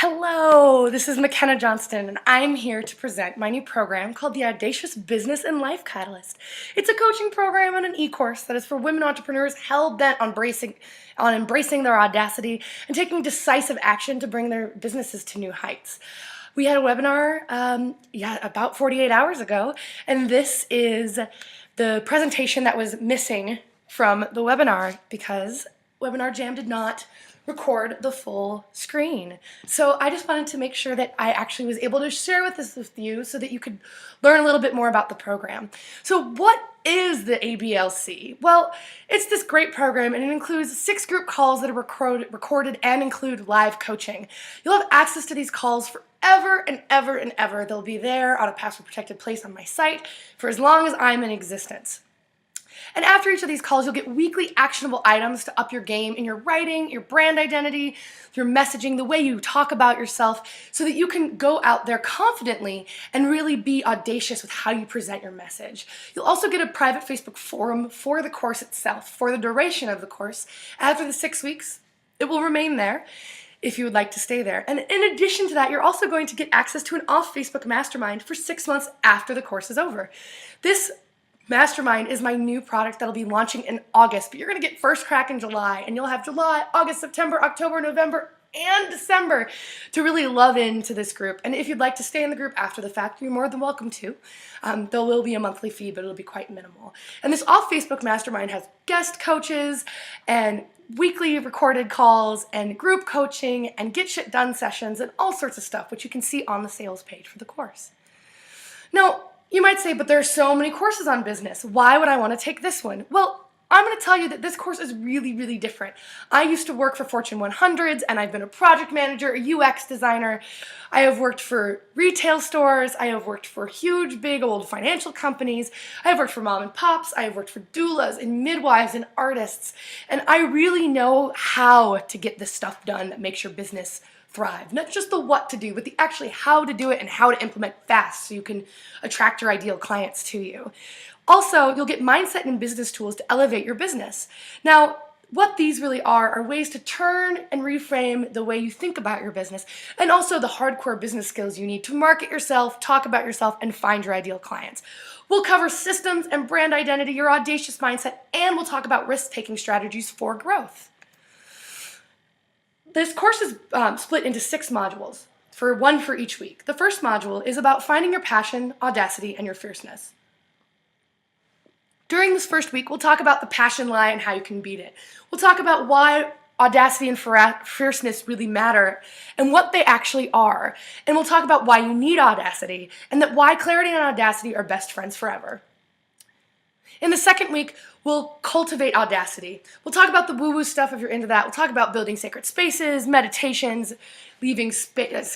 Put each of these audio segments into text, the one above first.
Hello, this is McKenna Johnston, and I'm here to present my new program called the Audacious Business and Life Catalyst. It's a coaching program and an e-course that is for women entrepreneurs hell-bent on embracing their audacity and taking decisive action to bring their businesses to new heights. We had a webinar about 48 hours ago, and this is the presentation that was missing from the webinar because Webinar Jam did not record the full screen. So I just wanted to make sure that I actually was able to share this with you so that you could learn a little bit more about the program. So what is the ABLC? Well, it's this great program and it includes 6 group calls that are recorded and include live coaching. You'll have access to these calls forever and ever and ever. They'll be there on a password protected place on my site for as long as I'm in existence. And after each of these calls, you'll get weekly actionable items to up your game in your writing, your brand identity, your messaging, the way you talk about yourself, so that you can go out there confidently and really be audacious with how you present your message. You'll also get a private Facebook forum for the course itself, for the duration of the course. After the 6 weeks, it will remain there if you would like to stay there. And in addition to that, you're also going to get access to an off-Facebook mastermind for 6 months after the course is over. This Mastermind is my new product that'll be launching in August, but you're going to get first crack in July, and you'll have July, August, September, October, November, and December to really love into this group. And if you'd like to stay in the group after the fact, you're more than welcome to. There will be a monthly fee, but it'll be quite minimal. And this off-Facebook Mastermind has guest coaches and weekly recorded calls and group coaching and get shit done sessions and all sorts of stuff, which you can see on the sales page for the course. Now, you might say, but there are so many courses on business. Why would I want to take this one? Well, I'm going to tell you that this course is really, really different. I used to work for Fortune 100s, and I've been a project manager, a UX designer. I have worked for retail stores. I have worked for huge, big, old financial companies. I have worked for mom and pops. I have worked for doulas and midwives and artists. And I really know how to get this stuff done that makes your business thrive. Not just the what to do, but the actually how to do it and how to implement fast so you can attract your ideal clients to you. Also, you'll get mindset and business tools to elevate your business. Now, what these really are ways to turn and reframe the way you think about your business, and also the hardcore business skills you need to market yourself, talk about yourself, and find your ideal clients. We'll cover systems and brand identity, your audacious mindset, and we'll talk about risk-taking strategies for growth. This course is split into 6 modules, one for each week. The first module is about finding your passion, audacity, and your fierceness. During this first week, we'll talk about the passion lie and how you can beat it. We'll talk about why audacity and fierceness really matter and what they actually are. And we'll talk about why you need audacity and why clarity and audacity are best friends forever. In the second week, we'll cultivate audacity. We'll talk about the woo-woo stuff if you're into that. We'll talk about building sacred spaces, meditations,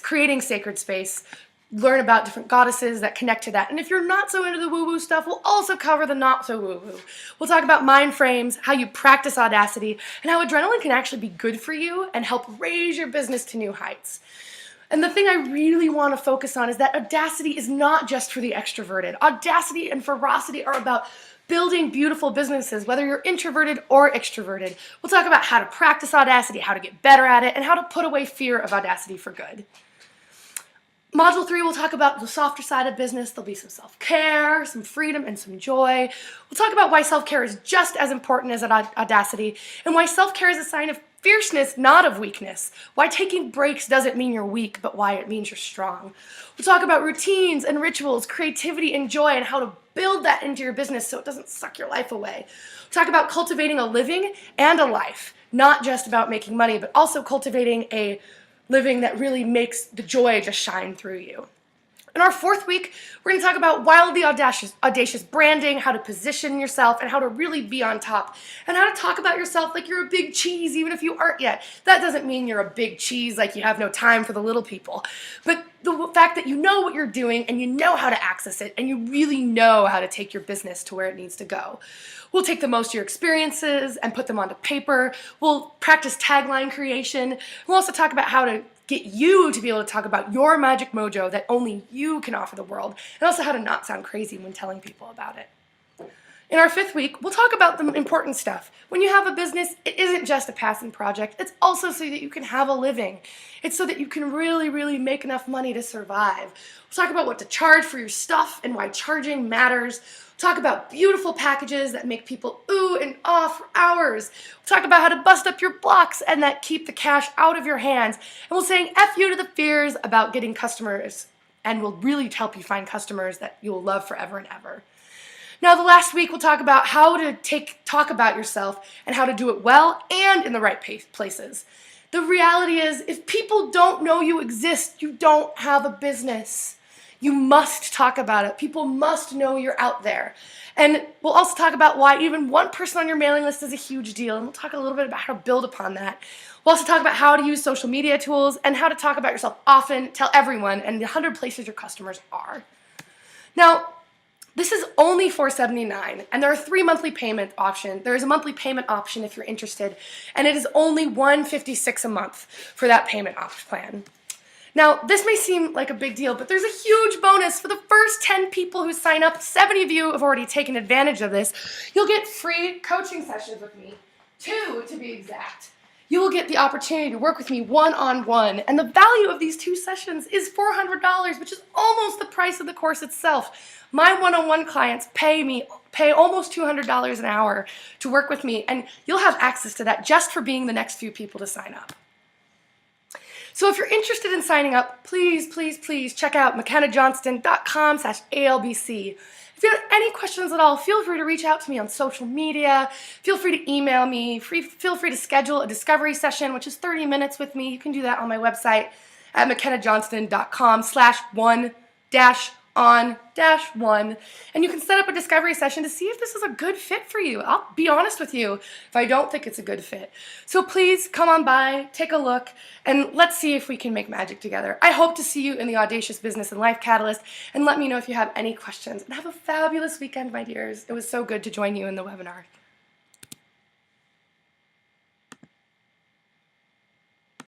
creating sacred space, learn about different goddesses that connect to that. And if you're not so into the woo-woo stuff, we'll also cover the not so woo-woo. We'll talk about mind frames, how you practice audacity, and how adrenaline can actually be good for you and help raise your business to new heights. And the thing I really want to focus on is that audacity is not just for the extroverted. Audacity and ferocity are about building beautiful businesses, whether you're introverted or extroverted. We'll talk about how to practice audacity, how to get better at it, and how to put away fear of audacity for good. Module 3, we'll talk about the softer side of business. There'll be some self-care, some freedom, and some joy. We'll talk about why self-care is just as important as audacity, and why self-care is a sign of fierceness, not of weakness. Why taking breaks doesn't mean you're weak, but why it means you're strong. We'll talk about routines and rituals, creativity and joy, and how to build that into your business so it doesn't suck your life away. We'll talk about cultivating a living and a life, not just about making money, but also cultivating a living that really makes the joy just shine through you. In our 4th week, we're going to talk about wildly audacious branding, how to position yourself, and how to really be on top, and how to talk about yourself like you're a big cheese, even if you aren't yet. That doesn't mean you're a big cheese, like you have no time for the little people, but the fact that you know what you're doing, and you know how to access it, and you really know how to take your business to where it needs to go. We'll take the most of your experiences and put them onto paper. We'll practice tagline creation. We'll also talk about how to get you to be able to talk about your magic mojo that only you can offer the world, and also how to not sound crazy when telling people about it. In our 5th week, we'll talk about the important stuff. When you have a business, it isn't just a passing project. It's also so that you can have a living. It's so that you can really, really make enough money to survive. We'll talk about what to charge for your stuff and why charging matters. We'll talk about beautiful packages that make people ooh and ah for hours. We'll talk about how to bust up your blocks and that keep the cash out of your hands. And we'll say F you to the fears about getting customers, and we'll really help you find customers that you will love forever and ever. Now, the last week, we'll talk about how to talk about yourself and how to do it well and in the right places. The reality is, if people don't know you exist, you don't have a business. You must talk about it. People must know you're out there. And we'll also talk about why even one person on your mailing list is a huge deal. And we'll talk a little bit about how to build upon that. We'll also talk about how to use social media tools and how to talk about yourself often, tell everyone, and the 100 places your customers are. Now, this is only $479, and there are 3 monthly payment options. There is a monthly payment option if you're interested, and it is only $156 a month for that payment plan. Now, this may seem like a big deal, but there's a huge bonus for the first 10 people who sign up. 70 of you have already taken advantage of this. You'll get free coaching sessions with me, 2 to be exact. You will get the opportunity to work with me one-on-one, and the value of these 2 sessions is $400, which is almost the price of the course itself. My one-on-one clients pay almost $200 an hour to work with me, and you'll have access to that just for being the next few people to sign up. So if you're interested in signing up, please, please, please check out mckennajohnston.com/ALBC. If you have any questions at all, feel free to reach out to me on social media. Feel free to email me. Feel free to schedule a discovery session, which is 30 minutes with me. You can do that on my website at mckennajohnston.com/1-on-1. And you can set up a discovery session to see if this is a good fit for you. I'll be honest with you if I don't think it's a good fit. So please come on by, take a look, and let's see if we can make magic together. I hope to see you in the Audacious Business and Life Catalyst, and let me know if you have any questions. And have a fabulous weekend, my dears. It was so good to join you in the webinar.